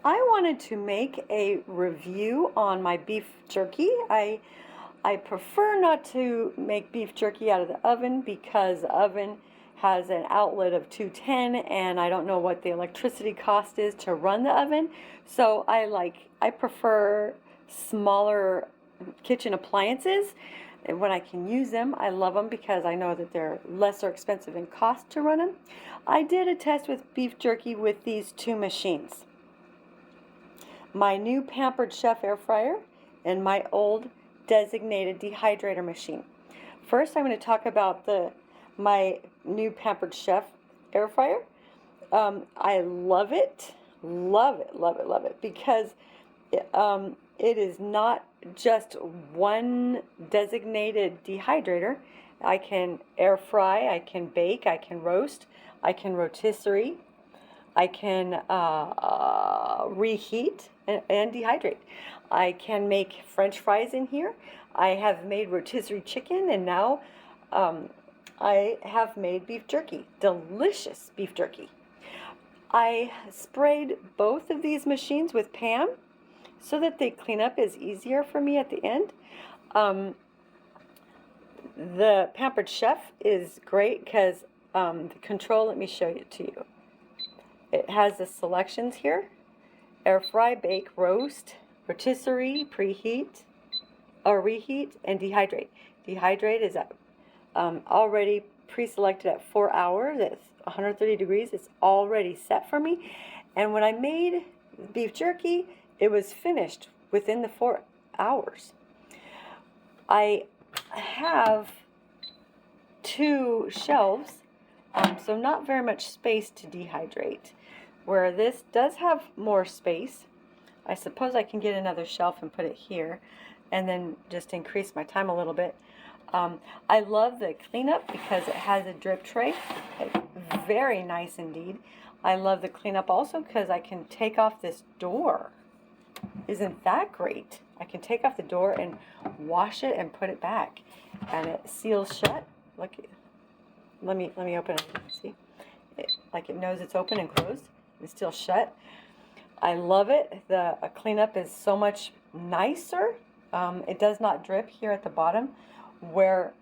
I wanted to make a review on my beef jerky. I prefer not to make beef jerky out of the oven because the oven has an outlet of 210 and I don't know what the electricity cost is to run the oven. So I prefer smaller kitchen appliances. And when I can use them, I love them because I know that they're lesser expensive in cost to run them. I did a test with beef jerky with these two machines. My new Pampered Chef air fryer and my old designated dehydrator machine. First, I'm going to talk about my new Pampered Chef air fryer. I love it, love it, love it, love it, because it is not just one designated dehydrator. I can air fry, I can bake, I can roast, I can rotisserie, I can reheat and dehydrate. I can make French fries in here. I have made rotisserie chicken, and now I have made beef jerky, delicious beef jerky. I sprayed both of these machines with Pam so that the cleanup is easier for me at the end. The Pampered Chef is great because the control, let me show it to you. It has the selections here: air fry, bake, roast, rotisserie, preheat, or reheat, and dehydrate. Dehydrate is already pre-selected at 4 hours. It's 130 degrees. It's already set for me. And when I made beef jerky, it was finished within the 4 hours. I have 2 shelves, so not very much space to dehydrate. Where this does have more space, I suppose I can get another shelf and put it here and then just increase my time a little bit. I love the cleanup because it has a drip tray. Very nice indeed. I love the cleanup also because I can take off this door. Isn't that great? I can take off the door and wash it and put it back, and it seals shut. Look, let me open it. See, like it knows it's open and closed. It's still shut. I love it. The cleanup is so much nicer. It does not drip here at the bottom, where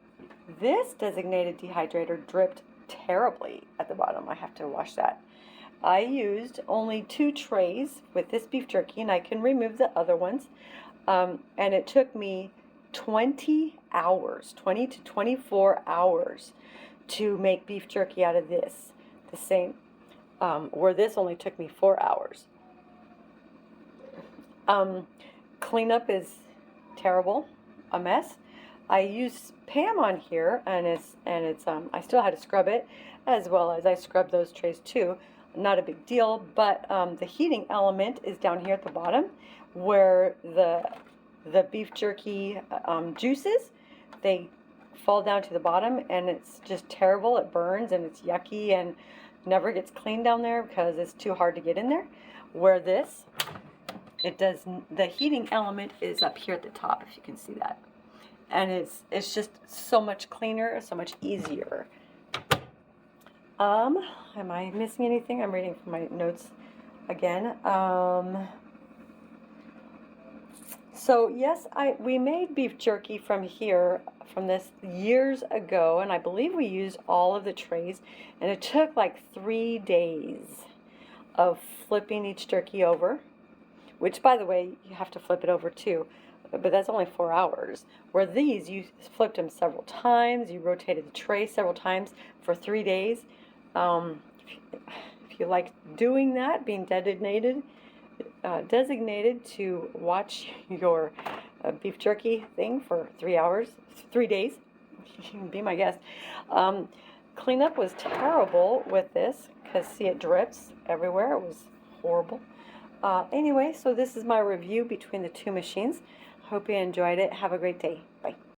this designated dehydrator dripped terribly at the bottom. I have to wash that. I used only 2 trays with this beef jerky, and I can remove the other ones. And it took me 20 hours, 20 to 24 hours to make beef jerky out of this. The same, where this only took me 4 hours. Cleanup is terrible, a mess. I used Pam on here, and it's I still had to scrub it, as well as I scrubbed those trays too. Not a big deal, but the heating element is down here at the bottom, where the beef jerky juices, they fall down to the bottom, and it's just terrible. It burns and it's yucky and never gets clean down there because it's too hard to get in there. Where this, it does, the heating element is up here at the top, if you can see that. And it's just so much cleaner, so much easier. Am I missing anything? I'm reading from my notes again. So yes, we made beef jerky from this years ago, and I believe we used all of the trays, and it took like 3 days of flipping each jerky over, which, by the way, you have to flip it over too, but that's only 4 hours. Where these, you flipped them several times, you rotated the tray several times for 3 days. If you like doing that, being designated to watch your beef jerky thing for 3 days, you can be my guest. Cleanup was terrible with this because, see, it drips everywhere. It was horrible. Anyway, so this is my review between the 2 machines. Hope you enjoyed it. Have a great day.